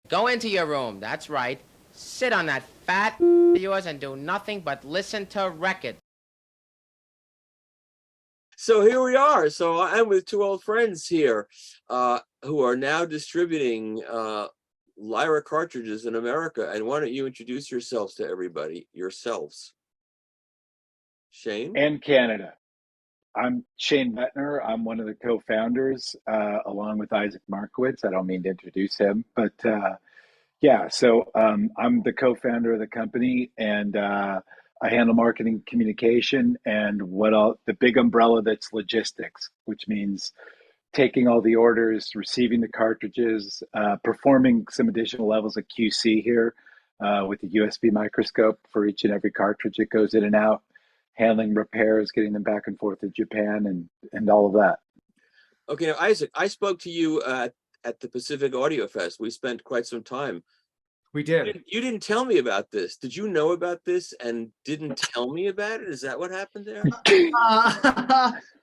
Go into your room, that's right. Sit on that fat of yours and do nothing but listen to records. So here we are. So I'm with two old friends here who are now distributing Lyra cartridges in America. And why don't you introduce yourselves to everybody, yourselves? Shane? And Canada. I'm Shane Buettner. I'm one of the co-founders, along with Isaac Markowitz. I don't mean to introduce him, but I'm the co-founder of the company, and I handle marketing communication and the big umbrella that's logistics, which means taking all the orders, receiving the cartridges, performing some additional levels of QC here with the USB microscope for each and every cartridge that goes in and out, handling repairs, getting them back and forth to Japan, and all of that. Okay, now Isaac, I spoke to you at the Pacific Audio Fest. We spent quite some time. We did. You didn't tell me about this. Did you know about this and didn't tell me about it? Is that what happened there?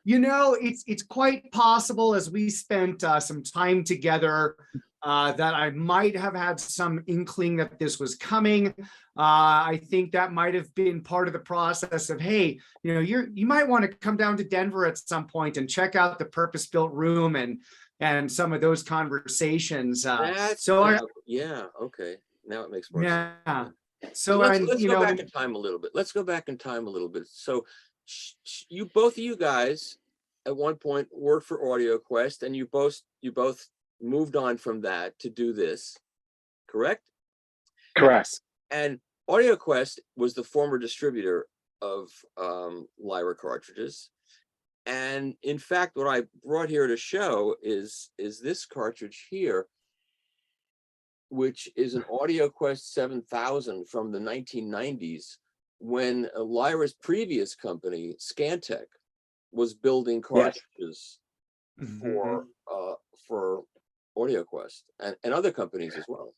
It's quite possible, as we spent some time together, that I might have had some inkling that this was coming. I think that might have been part of the process of, hey, you might want to come down to Denver at some point and check out the purpose-built room and some of those conversations. Yeah, okay. Now it makes more sense. Yeah. So let's go back in time a little bit. So both of you guys at one point worked for AudioQuest, and you both moved on from that to do this, correct? Correct. And AudioQuest was the former distributor of Lyra cartridges. And in fact, what I brought here to show is this cartridge here, which is an AudioQuest 7000 from the 1990s, when Lyra's previous company, Scantech, was building cartridges for AudioQuest and other companies as well.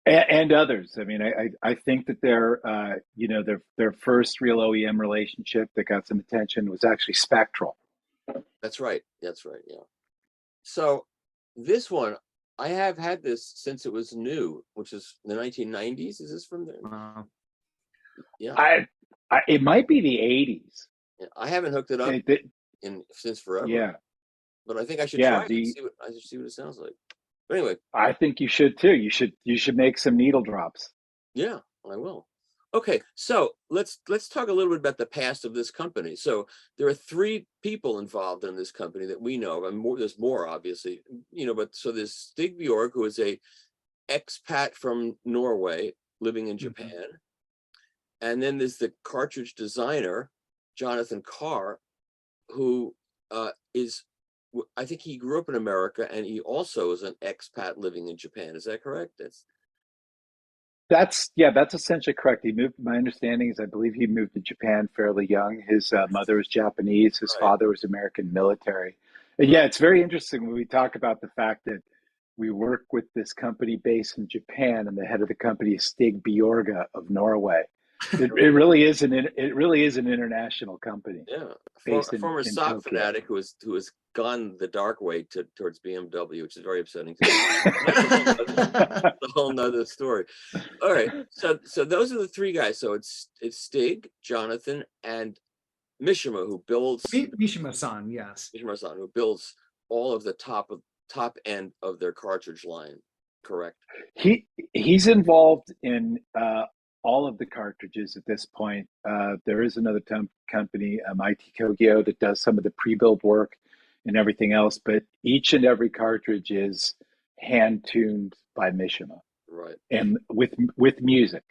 And others. I mean, I think that their first real OEM relationship that got some attention was actually Spectral. That's right. Yeah. So this one, I have had this since it was new, which is the 1990s. Is this from there? Yeah. It might be the 80s. Yeah, I haven't hooked it up since forever. Yeah. But I think I should try it and see what it sounds like. But anyway, I think you should too. You should make some needle drops. Yeah, I will. Okay, so let's talk a little bit about the past of this company. So there are three people involved in this company that we know of, and there's more obviously, but so there's Stig Bjorg, who is a expat from Norway living in Japan. And then there's the cartridge designer, Jonathan Carr, who I think he grew up in America, and he also is an expat living in Japan. Is that correct? That's essentially correct. My understanding is I believe he moved to Japan fairly young. His mother was Japanese. His father was American military. And yeah, it's very interesting when we talk about the fact that we work with this company based in Japan, and the head of the company is Stig Bjorga of Norway. It really is an international company. Yeah, a former SOC fanatic who has gone the dark way towards BMW, which is very upsetting. That's a whole nother story. All right, so those are the three guys. So it's Stig, Jonathan, and Mishima, who builds Mishima-san, yes. Mishima-san, who builds all of the top end of their cartridge line. Correct. He's involved in all of the cartridges at this point. There is another company, IT Kogyo, that does some of the pre-build work and everything else, but each and every cartridge is hand-tuned by Mishima, right? And with music,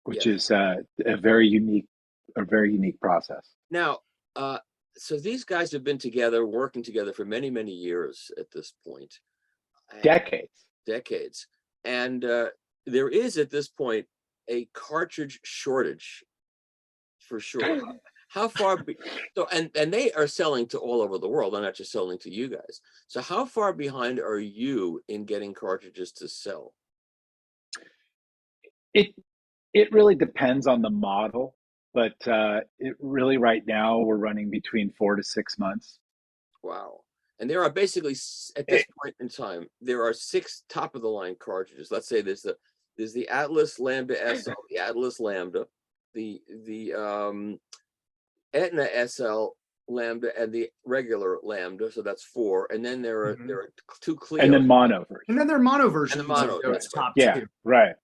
which is a very unique process. Now, so these guys have been together, working together for many, many years at this point. Decades, and there is at this point a cartridge shortage, for sure. How far? And they are selling to all over the world. They're not just selling to you guys. So how far behind are you in getting cartridges to sell? It really depends on the model, but it really right now we're running between 4 to 6 months. Wow. And there are basically, at this point in time, there are 6 top of the line cartridges. Let's say there's the Atlas Lambda SL, the Atlas Lambda, the Etna SL Lambda, and the regular Lambda. So that's 4. And then there are 2 Clio. And then mono versions. And then there are mono versions. And the mono, of those right. top Yeah, two. right.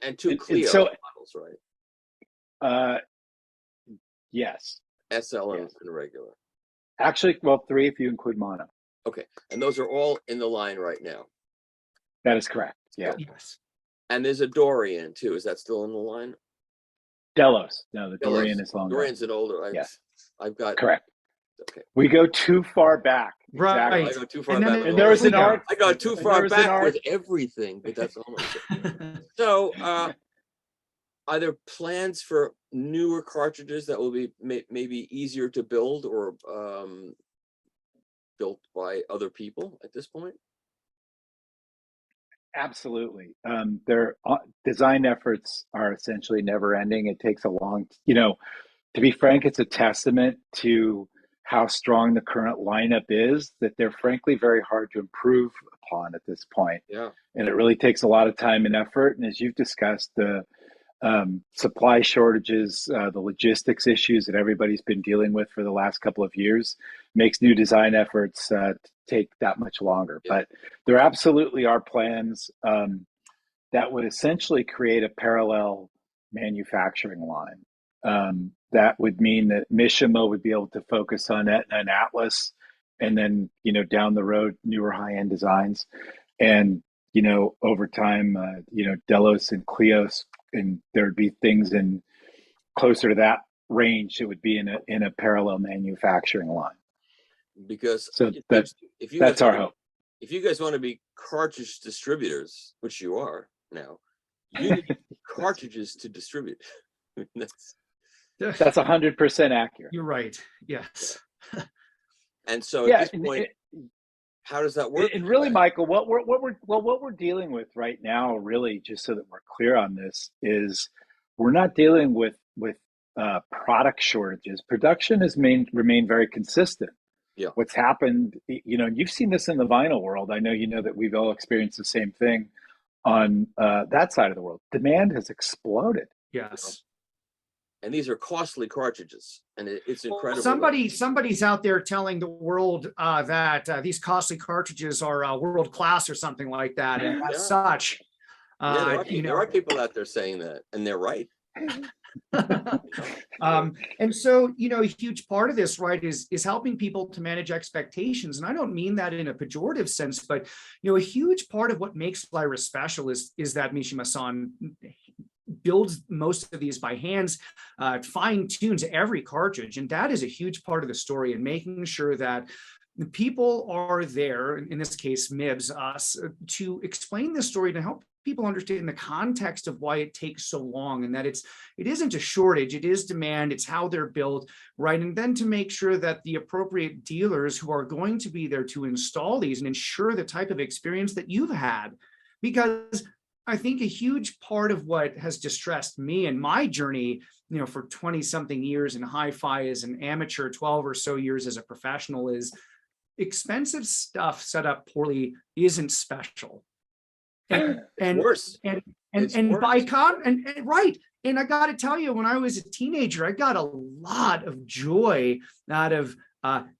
And 2 Clio so- models, right? Yes. SL Yes. and regular. Actually, well, 3 if you include mono. Okay. And those are all in the line right now. That is correct. Yeah. Yes. And there's a Dorian too. Is that still in the line? Delos. No, the Delos. Dorian is longer. Dorian's an older. Yes. I've got. Correct. Okay. We go too far back. Right. I go too far And then back. there- And there was an Yeah. art. I got too and far there was an back art- with everything, but that's almost it. So, are there plans for newer cartridges that will be maybe easier to build or built by other people at this point? Absolutely. Their design efforts are essentially never ending. It takes a long, to be frank, it's a testament to how strong the current lineup is that they're frankly very hard to improve upon at this point. Yeah. And it really takes a lot of time and effort. And as you've discussed, the supply shortages, the logistics issues that everybody's been dealing with for the last couple of years makes new design efforts take that much longer. Yeah. But there absolutely are plans that would essentially create a parallel manufacturing line. That would mean that Mishima would be able to focus on Etna and Atlas, and then, down the road, newer high-end designs. And, over time, Delos and Clios, and there'd be things in closer to that range that would be in a parallel manufacturing line. Because So if you that's guys our wanna- hope. If you guys want to be cartridge distributors, which you are now, you need cartridges to distribute. That's 100% accurate. You're right. Yes. And so Yeah, at this point, how does that work? And really, Michael, what we're dealing with right now, really, just so that we're clear on this, is we're not dealing with product shortages. Production has remained very consistent. Yeah. What's happened, you've seen this in the vinyl world. I know that we've all experienced the same thing on that side of the world. Demand has exploded. Yes. And these are costly cartridges, and it's incredible. Somebody's out there telling the world that these costly cartridges are world class or something like that, and as such, there are people out there saying that, and they're right. And so, a huge part of this, right, is helping people to manage expectations. And I don't mean that in a pejorative sense, but, a huge part of what makes Lyra special is that Mishima-san builds most of these by hands, fine tunes every cartridge. And that is a huge part of the story, and making sure that the people are there, in this case, MIBS, us, to explain the story, to help people understand the context of why it takes so long, and that it isn't a shortage, it is demand, it's how they're built, right? And then to make sure that the appropriate dealers who are going to be there to install these and ensure the type of experience that you've had. Because I think a huge part of what has distressed me in my journey, for 20 something years in hi-fi as an amateur, 12 or so years as a professional, is expensive stuff set up poorly isn't special. And worse. And right. And I got to tell you, when I was a teenager, I got a lot of joy out of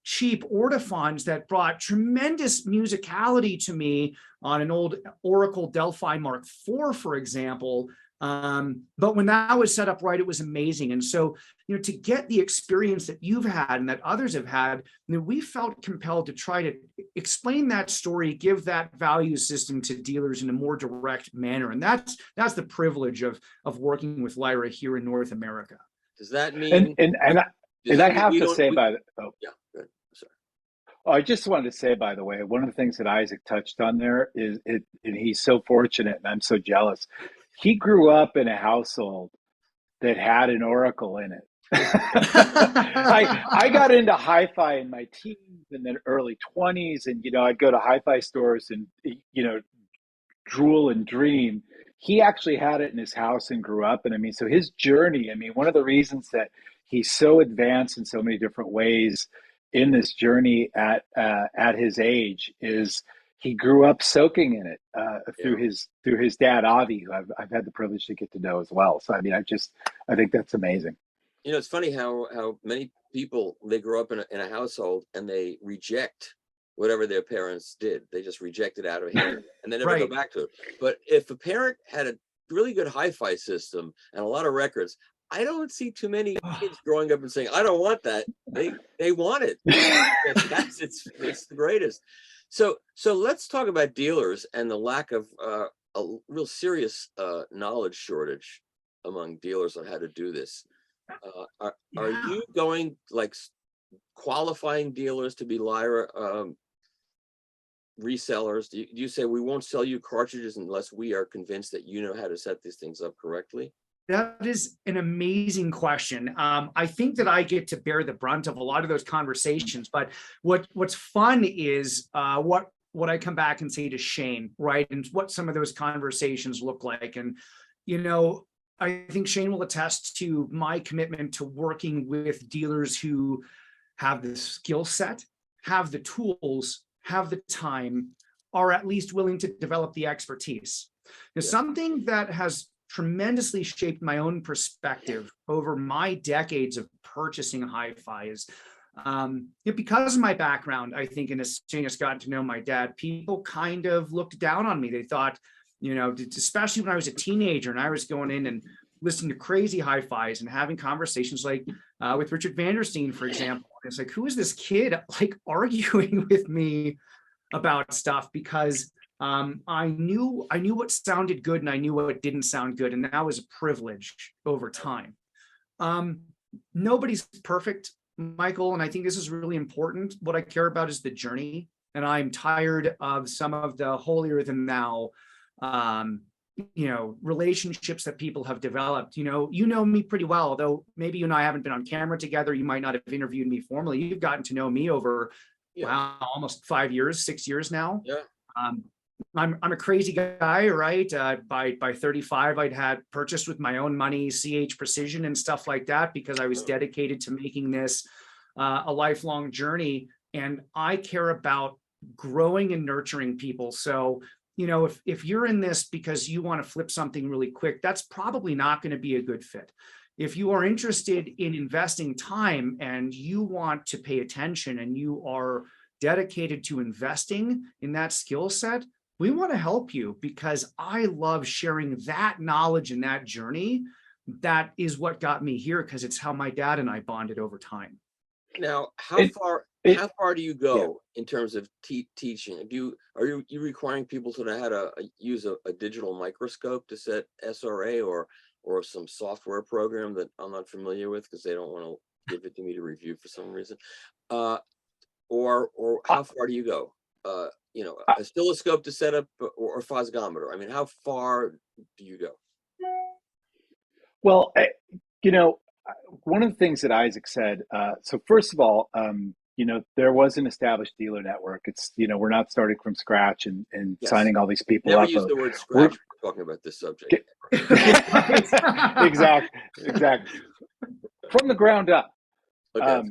cheap ortophones that brought tremendous musicality to me on an old Oracle Delphi Mark IV, for example. But when that was set up right, it was amazing. And so, to get the experience that you've had and that others have had, we felt compelled to try to explain that story, give that value system to dealers in a more direct manner. And that's the privilege of working with Lyra here in North America. Does that mean? And I have to say, yeah, good. Sorry. I just wanted to say, by the way, one of the things that Isaac touched on there is and he's so fortunate, and I'm so jealous. He grew up in a household that had an Oracle in it. I got into hi-fi in my teens and then early 20s, and I'd go to hi-fi stores and drool and dream. He actually had it in his house and grew up, and so his journey, one of the reasons that he's so advanced in so many different ways in this journey at his age is he grew up soaking in it through his dad Avi, who I've had the privilege to get to know as well. So I mean, I think that's amazing. You know, it's funny how many people, they grow up in a household and they reject whatever their parents did. They just reject it out of hand and they never go back to it. But if a parent had a really good hi-fi system and a lot of records, I don't see too many kids growing up and saying, I don't want that. They want it. It's the greatest. So let's talk about dealers and the lack of a real serious knowledge shortage among dealers on how to do this. Are you going, like, qualifying dealers to be Lyra resellers? Do you say, we won't sell you cartridges unless we are convinced that you know how to set these things up correctly? That is an amazing question. I think that I get to bear the brunt of a lot of those conversations, but what's fun is what I come back and say to Shane, right? And what some of those conversations look like. And, you know, I think Shane will attest to my commitment to working with dealers who have the skill set, have the tools, have the time, are at least willing to develop the expertise. Now, something that has tremendously shaped my own perspective over my decades of purchasing hi-fi is because of my background. I think, and as Shane has gotten to know my dad, people kind of looked down on me. They thought, you know, especially when I was a teenager and I was going in and listening to crazy hi-fis and having conversations like with Richard Vandersteen, for example. It's like, who is this kid like arguing with me about stuff? Because I knew what sounded good and I knew what didn't sound good, and that was a privilege over time. Nobody's perfect, Michael, and I think this is really important. What I care about is the journey, and I'm tired of some of the holier than thou relationships that people have developed. You know me pretty well, although maybe you and I haven't been on camera together. You might not have interviewed me formally. You've gotten to know me over almost 5 years, 6 years now. I'm a crazy guy, right? By 35, I'd had purchased with my own money CH Precision and stuff like that, because I was dedicated to making this a lifelong journey. And I care about growing and nurturing people. So, you know, if you're in this because you want to flip something really quick, that's probably not going to be a good fit. If you are interested in investing time and you want to pay attention and you are dedicated to investing in that skill set, we want to help you, because I love sharing that knowledge and that journey. That is what got me here, because it's how my dad and I bonded over time. Now, how far do you go in terms of teaching? Are you requiring people to know how to use a digital microscope to set SRA or some software program that I'm not familiar with because they don't want to give it to me to review for some reason? Or how far do you go? A oscilloscope to set up, or a phosgometer? I mean, how far do you go? Well, one of the things that Isaac said, so first of all, there was an established dealer network. It's, we're not starting from scratch and signing all these people Never up. use the word scratch when we're talking about this subject. Exactly. From the ground up. Okay.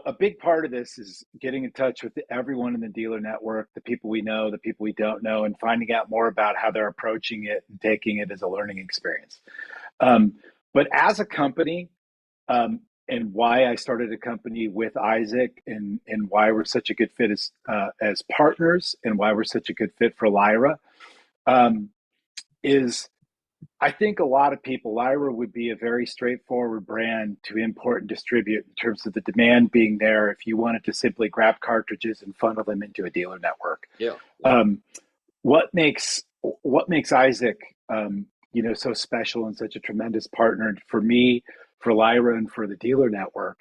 A big part of this is getting in touch with everyone in the dealer network, the people we know, the people we don't know, and finding out more about how they're approaching it and taking it as a learning experience. But as a company, and why I started a company with Isaac, and why we're such a good fit as partners, and why we're such a good fit for Lyra, is I think a lot of people, Lyra would be a very straightforward brand to import and distribute in terms of the demand being there if you wanted to simply grab cartridges and funnel them into a dealer network. What makes Isaac so special and such a tremendous partner for me, for Lyra, and for the dealer network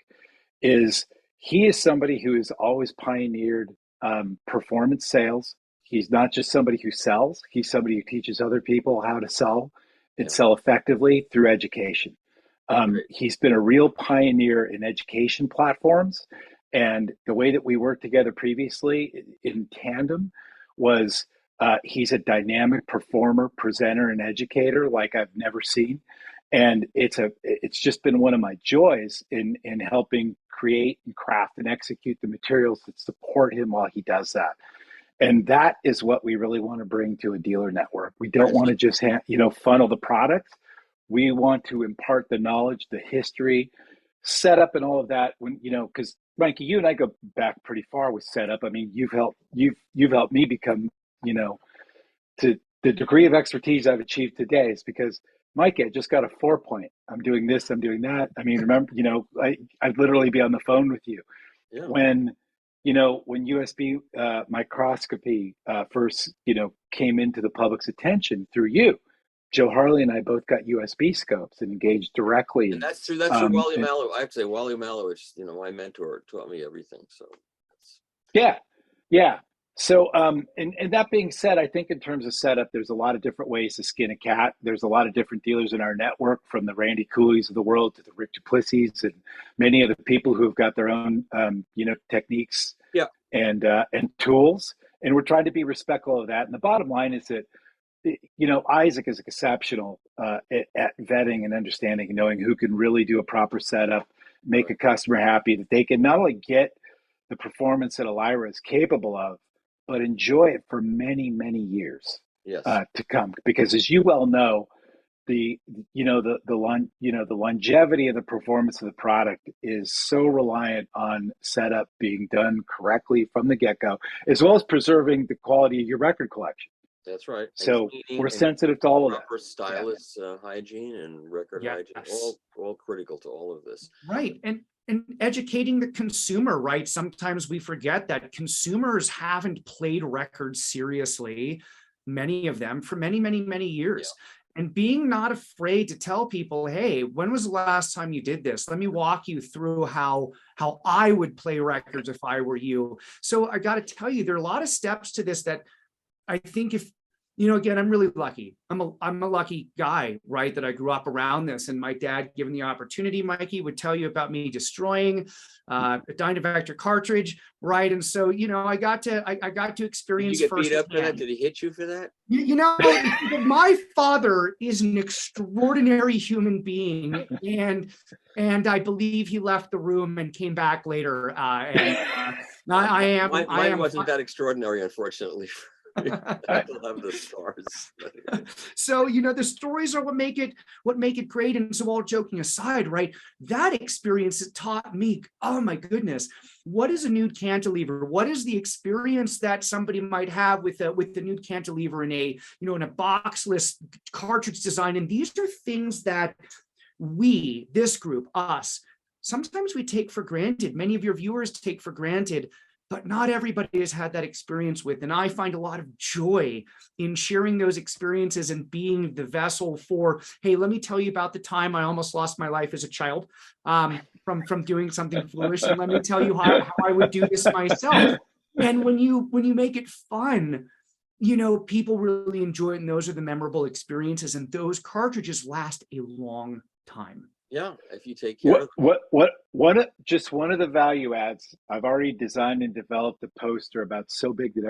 is he is somebody who has always pioneered performance sales. He's not just somebody who sells, he's somebody who teaches other people how to sell and sell effectively through education. He's been a real pioneer in education platforms, and the way that we worked together previously in tandem was he's a dynamic performer, presenter, and educator like I've never seen. And it's just been one of my joys in helping create and craft and execute the materials that support him while he does that. And that is what we really want to bring to a dealer network. We don't want to just funnel the products. We want to impart the knowledge, the history, setup, and all of that. When because Mikey, you and I go back pretty far with setup. I mean, you've helped me become, to the degree of expertise I've achieved today is because Mikey, I just got a 4-point. I'm doing this, I'm doing that. I mean, remember, I'd literally be on the phone with you. Yeah. When USB microscopy first, came into the public's attention through you, Joe Harley and I both got USB scopes and engaged directly. And that's through Wally Mallow. I have to say Wally Malowich, my mentor, taught me everything. So yeah. So and that being said, I think in terms of setup, there's a lot of different ways to skin a cat. There's a lot of different dealers in our network, from the Randy Coolies of the world to the Rick Duplessis and many of the people who have got their own techniques and tools. And we're trying to be respectful of that. And the bottom line is that Isaac is exceptional at vetting and understanding and knowing who can really do a proper setup, make a customer happy, that they can not only get the performance that a Lyra is capable of, but enjoy it for many, many years to come. Because as you well know, the longevity of the performance of the product is so reliant on setup being done correctly from the get-go, as well as preserving the quality of your record collection. That's right. So we're sensitive to all of that. Proper Stylus hygiene and record hygiene, all critical to all of this. Right. And educating the consumer, right? Sometimes we forget that consumers haven't played records seriously, many of them, for many, many, many years. Yeah. And being not afraid to tell people, hey, when was the last time you did this? Let me walk you through how I would play records if I were you. So I got to tell you, there are a lot of steps to this that I think if, again, I'm really lucky. I'm a lucky guy, right? That I grew up around this, and my dad, given the opportunity, Mikey, would tell you about me destroying a Dynavector cartridge, right? And so, I got to experience. Did you get beat up for that? Did he hit you for that? My father is an extraordinary human being, and I believe he left the room and came back later. Mine wasn't that extraordinary, unfortunately. I love the stars. So the stories are what make it great. And so, all joking aside, right, that experience has taught me, oh my goodness, what is a nude cantilever? What is the experience that somebody might have with the nude cantilever in a boxless cartridge design? And these are things that this group, us, sometimes we take for granted. Many of your viewers take for granted, but not everybody has had that experience with. And I find a lot of joy in sharing those experiences and being the vessel for, hey, let me tell you about the time I almost lost my life as a child from doing something foolish. And let me tell you how I would do this myself. And when you make it fun, people really enjoy it. And those are the memorable experiences. And those cartridges last a long time. Yeah, if you take care of just one of the value adds, I've already designed and developed a poster about so big that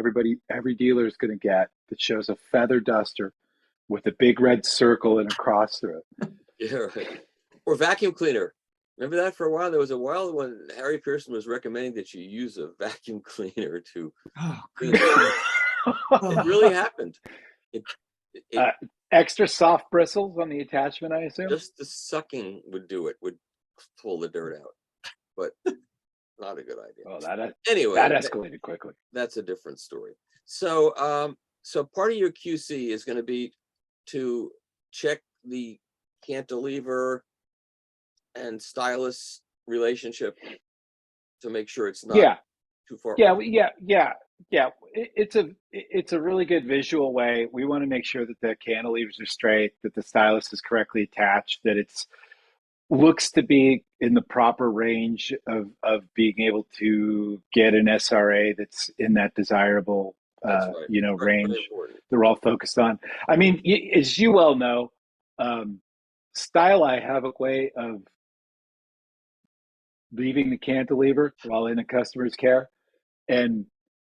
every dealer is going to get, that shows a feather duster with a big red circle and a cross through it. Yeah, right. Or vacuum cleaner. Remember that for a while? There was a while when Harry Pearson was recommending that you use a vacuum cleaner to clean it. It really happened. Extra soft bristles on the attachment, I assume? Just the sucking would do it, would pull the dirt out. But not a good idea. Well, anyway, that escalated quickly. That's a different story. So so part of your QC is going to be to check the cantilever and stylus relationship to make sure it's not too far. Yeah, it's a really good visual way. We want to make sure that the cantilevers are straight, that the stylus is correctly attached, that it's looks to be in the proper range of being able to get an SRA that's in that desirable range that we're all focused on. I mean, as you well know, Styli have a way of leaving the cantilever while in a customer's care, and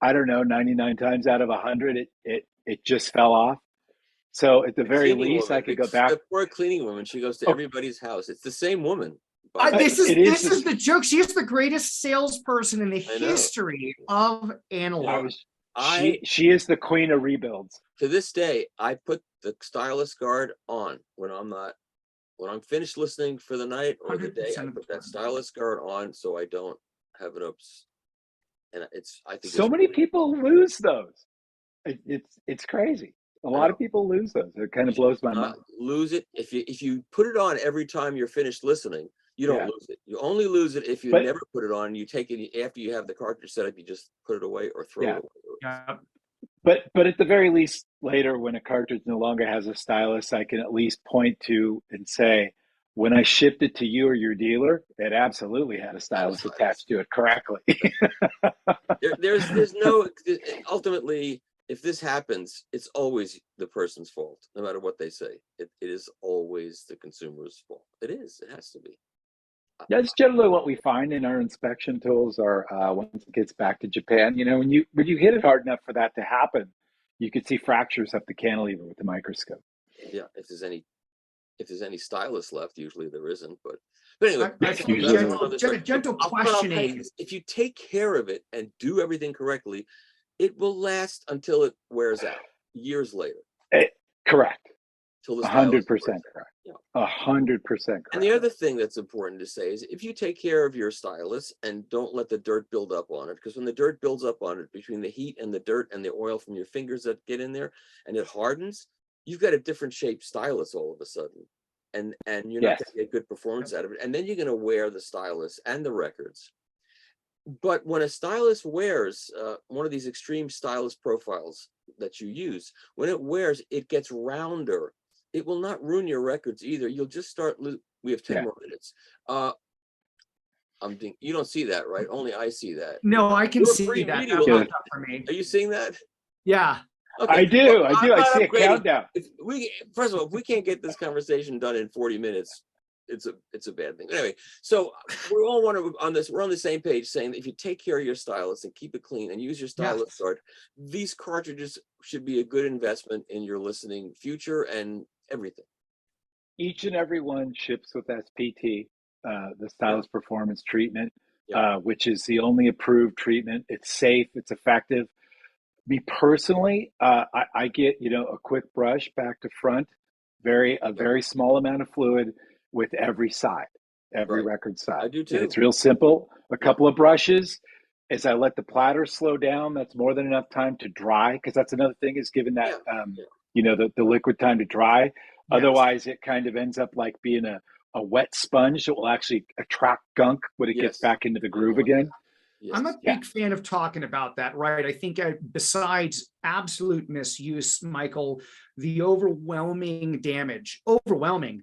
I don't know, 99 times out of 100, it just fell off. So at the The very cleaning least, I woman, could go it's back. the poor cleaning woman. She goes to Oh. everybody's house. It's the same woman. by the way. This is It is this just- is the joke. She is the greatest salesperson in the I know. history of I analog. was, I she is the queen of rebuilds. to this day, I put the Stylus guard on when I'm finished listening for the night or the day. I 100% put that important. Stylus guard on so I don't have an oops. And I think So it's many really- people lose those. It's crazy. A lot know. of people lose those. It kind You of blows should my not mind. lose it if you put it on every time you're finished listening. You don't Yeah. lose it. You only lose it if you But- never put it on. You take it after you have the cartridge set up. You just put it away or throw Yeah. it away. Yeah. But at the very least, later when a cartridge no longer has a stylus, I can at least point to and say, when I shipped it to you or your dealer, it absolutely had a stylus stylus. attached to it correctly. There's no ultimately. If this happens, it's always the person's fault, no matter what they say. It is always the consumer's fault. It is. It has to be. That's generally what we find in our inspection tools. Or once it gets back to Japan, when you hit it hard enough for that to happen, you could see fractures up the cantilever with the microscope. Yeah. If there's any stylus left, usually there isn't. But anyway, I think usually gentle But I'll tell you questioning. this, if you take care of it and do everything correctly, it will last until it wears out years later. Correct. Till the 100% stylus wears out. correct. Yeah. 100% correct. And the other thing that's important to say is if you take care of your stylus and don't let the dirt build up on it, because when the dirt builds up on it, between the heat and the dirt and the oil from your fingers that get in there and it hardens, you've got a different shaped stylus all of a sudden. And you're not Yes. going to get good performance out of it. And then you're going to wear the stylus and the records. But when a stylus wears, one of these extreme stylus profiles that you use, when it wears, it gets rounder. It will not ruin your records either. You'll just start. We have 10 Yeah. more minutes. You don't see that, right? Only I see that. No, I can You're see free that. video. That Yeah. popped up for me. Are you seeing that? Yeah. Okay. I do. Well, I I'm not see a upgrading. countdown. First of all, if we can't get this conversation done in 40 minutes, it's a bad thing. Anyway, so we all want to we're on the same page saying that if you take care of your stylus and keep it clean and use your stylus guard, these cartridges should be a good investment in your listening future and everything. Each and every one ships with SPT, the Stylus Performance Treatment, Yeah. which is the only approved treatment. It's safe, it's effective. Me personally, I get a quick brush back to front, very small amount of fluid with every side, every Right. record side. I do And too. it's real simple. A couple of brushes. As I let the platter slow down, that's more than enough time to dry, because that's another thing, is giving that the liquid time to dry. Yes. Otherwise, it kind of ends up like being a wet sponge that will actually attract gunk when it gets Yes. back into the groove want again. Yes. I'm a big fan of talking about that, right? I think besides absolute misuse, Michael, the overwhelming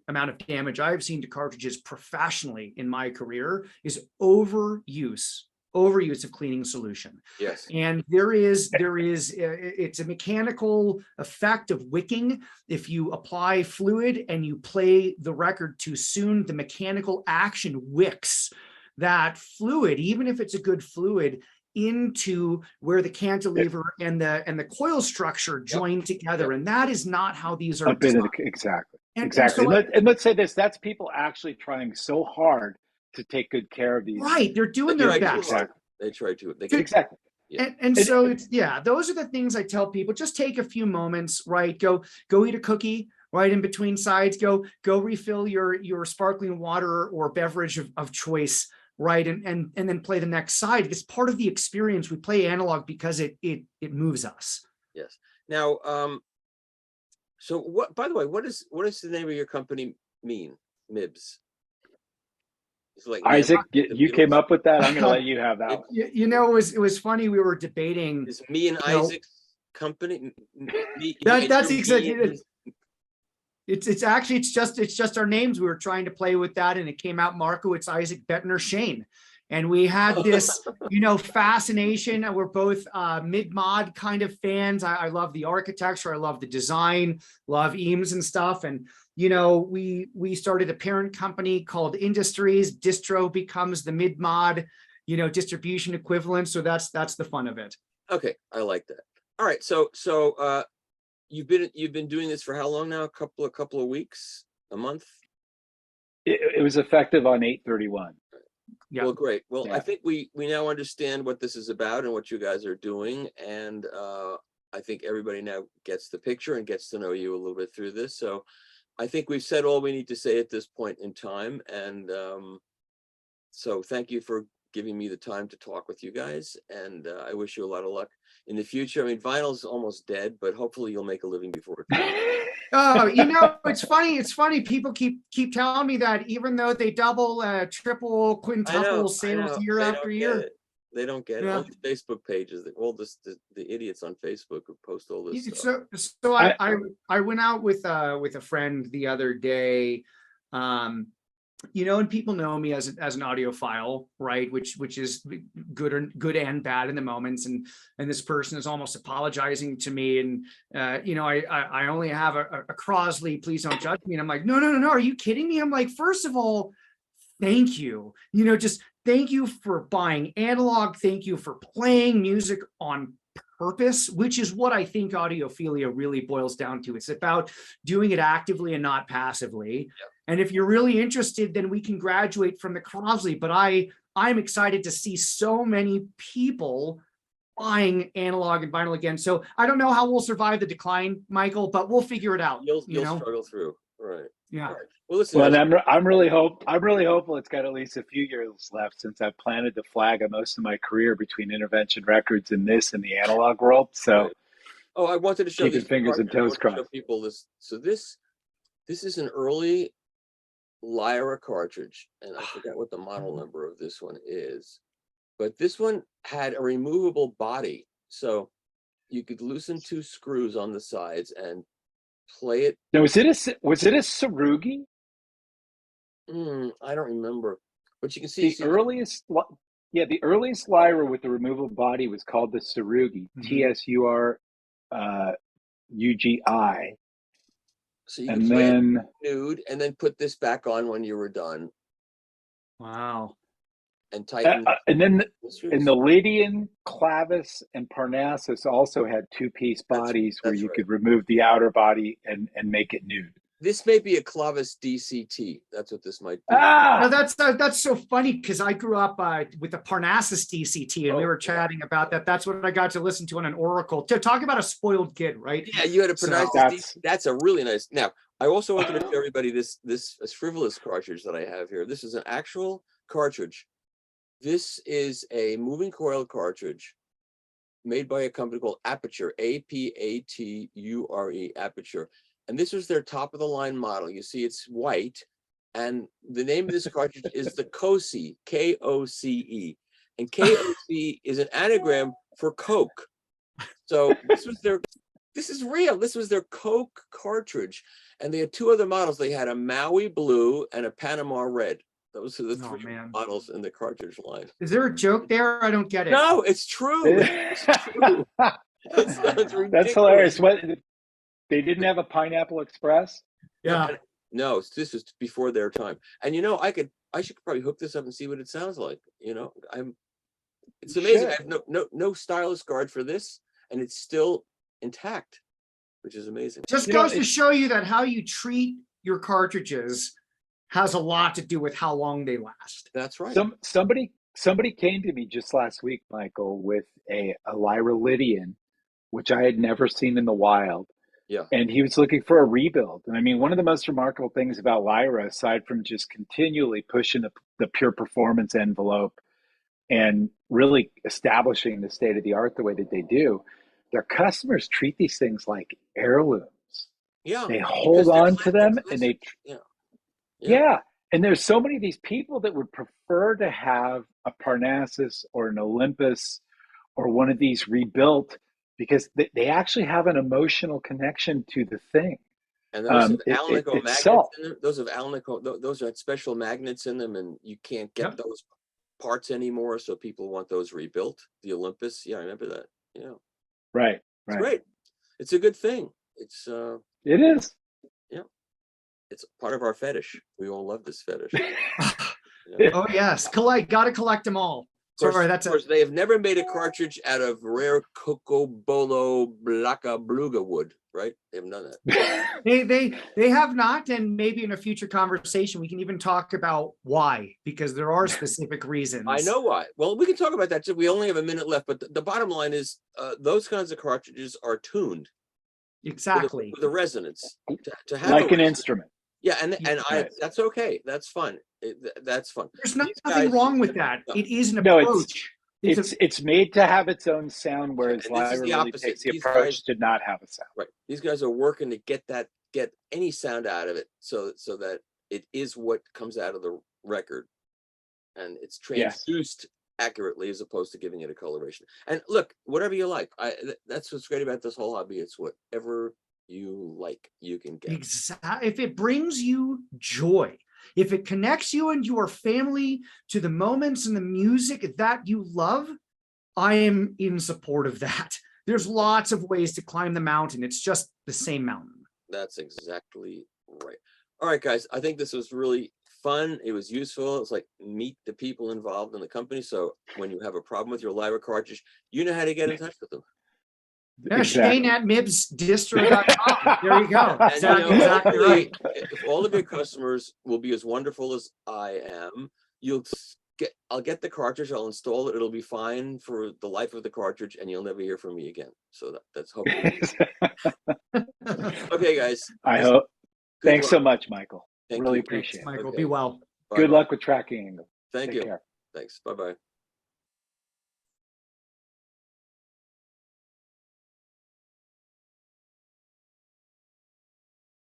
amount of damage I've seen to cartridges professionally in my career is overuse of cleaning solution. Yes. And it's a mechanical effect of wicking. If you apply fluid and you play the record too soon, the mechanical action wicks that fluid, even if it's a good fluid, into where the cantilever and the coil structure join together. And that is not how these are designed. Exactly. And Exactly. so And let's say this, that's people actually trying so hard to take good care of these. right, they're doing They their try too best. hard. They try to. Exactly. And so it's, those are the things I tell people. Just take a few moments, right? Go eat a cookie, right? In between sides, go refill your sparkling water or beverage of choice, right? And then play the next side. It's part of the experience. We play analog because it moves us. Yes. Now, so what? By the way, what does the name of your company mean? MIBS. It's like Isaac, the you came Beatles. up with that. I'm going to let you have that one. It was funny. We were debating. It's me and Isaac's company. That's exactly it. It's just our names. We were trying to play with that, and it came out Markowitz, Isaac, Buettner, Shane. And we had this, fascination. We're both mid-mod kind of fans. I love the architecture. I love the design, love EAMS and stuff. And, we started a parent company called Industries. Distro becomes the mid-mod, distribution equivalent. So that's the fun of it. Okay, I like that. All right, so you've been doing this for how long now? A couple of weeks, a month? It was effective on 8/31. Yeah. Well, great. Well, Yeah. I think we now understand what this is about and what you guys are doing, and I think everybody now gets the picture and gets to know you a little bit through this. So I think we've said all we need to say at this point in time, and so thank you for giving me the time to talk with you guys, and I wish you a lot of luck in the future. I mean, vinyl's almost dead, but hopefully you'll make a living before it comes. Oh, it's funny. It's funny. People keep telling me that even though they double, triple, quintuple sales year after year. They don't get it. Yeah. All these Facebook pages, all the idiots on Facebook who post all this stuff. So I went out with a friend the other day, and people know me as an audiophile, right? Which is good and bad in the moments. And this person is almost apologizing to me. And, I only have a Crosley, please don't judge me. And I'm like, no. Are you kidding me? I'm like, first of all, thank you, just thank you for buying analog. Thank you for playing music on purpose, which is what I think audiophilia really boils down to. It's about doing it actively and not passively. Yep. And if you're really interested, then we can graduate from the Crosley. But I'm excited to see so many people buying analog and vinyl again. So I don't know how we'll survive the decline, Michael, but we'll figure it out. You'll struggle through, right? Yeah. Right. Well, listen. Well, and I'm really hopeful it's got at least a few years left, since I've planted the flag of most of my career between Intervention Records and this and the analog world. So, right. Oh, I wanted to show keeping fingers and toes crossed. Show people this. So this is an early Lyra cartridge, and I forgot what the model number of this one is, but this one had a removable body, so you could loosen 2 screws on the sides and play it. Now, was it a Sarugi? I don't remember, but you can see the earliest Lyra with the removable body was called the Sarugi, TSURUGI. So you and can play then it nude, and then put this back on when you were done. Wow. And tighten. And then the Lydian, Clavis, and Parnassus also had 2-piece bodies where you could remove the outer body and make it nude. This may be a Clavis DCT. That's what this might be. No, that's so funny, because I grew up with the Parnassus DCT, and we were chatting about that. That's what I got to listen to on an Oracle. To talk about a spoiled kid, right? Yeah, you had a Parnassus. That's a really nice. Now, I also wanted to show everybody this frivolous cartridge that I have here. This is an actual cartridge. This is a moving coil cartridge made by a company called Aperture, APATURE, Aperture. And this was their top of the line model. You see, it's white. And the name of this cartridge is the KOCE, KOCE. And KOC is an anagram for Coke. So this is real. This was their Coke cartridge. And they had 2 other models. They had a Maui blue and a Panama red. Those are the 3 models in the cartridge line. Is there a joke there? I don't get it. No, it's true. It's true. That's hilarious. What, they didn't have a Pineapple Express? Yeah. No, this is before their time. And I should probably hook this up and see what it sounds like. It's amazing. I have no stylus guard for this, and it's still intact, which is amazing. Just goes to show you that how you treat your cartridges has a lot to do with how long they last. That's right. Somebody came to me just last week, Michael, with a Lyra Lydian, which I had never seen in the wild. Yeah. And he was looking for a rebuild. And I mean, one of the most remarkable things about Lyra, aside from just continually pushing the pure performance envelope and really establishing the state of the art the way that they do, their customers treat these things like heirlooms. Yeah. They hold on to them, and yeah. And there's so many of these people that would prefer to have a Parnassus or an Olympus or one of these rebuilt, because they actually have an emotional connection to the thing. And those have Alnico magnets in them. Those have special magnets in them, and you can't get those parts anymore. So people want those rebuilt. The Olympus, I remember that. Yeah, right. It's great. It's a good thing. It is. Yeah, it's part of our fetish. We all love this fetish. Oh yes, got to collect them all. Sorry, that's of course, they have never made a cartridge out of rare Cocobolo Blaca Beluga wood, right? They haven't done that. they have not, and maybe in a future conversation we can even talk about why, because there are specific reasons. I know why. Well, we can talk about that too. We only have a minute left, but the bottom line is those kinds of cartridges are tuned Exactly. with a resonance to have Like an instrument. Yeah, and Right. that's okay. That's fun. That's fun. There's These nothing guys- wrong with that. No. It is an No, approach. It's made to have its own sound, whereas and this is Lyra the really opposite. takes the These approach guys- to not have a sound. Right. These guys are working to get any sound out of it, so that it is what comes out of the record, and it's Yes. transduced accurately as opposed to giving it a coloration. And look, whatever you like, that's what's great about this whole hobby. It's whatever you like, you can get. Exactly. If it brings you joy, if it connects you and your family to the moments and the music that you love, I am in support of that. There's lots of ways to climb the mountain. It's just the same mountain. That's exactly right. All right, guys, I think this was really fun. It was useful. It's like meet the people involved in the company. So when you have a problem with your Lyra cartridge, you know how to get in touch with them. Yeah, Exactly. Shane at MIBSDistro.com. There you go. And Exactly hopefully, right. if all of your customers will be as wonderful as I am, I'll get the cartridge, I'll install it, it'll be fine for the life of the cartridge, and you'll never hear from me again. So that's hopefully. Okay, guys. I hope. Good Thanks so luck. much, Michael. Thank Really you. appreciate it. Michael, Okay. be well. Good Bye-bye. luck with tracking angle. Thank Take you. care. Thanks. Bye-bye.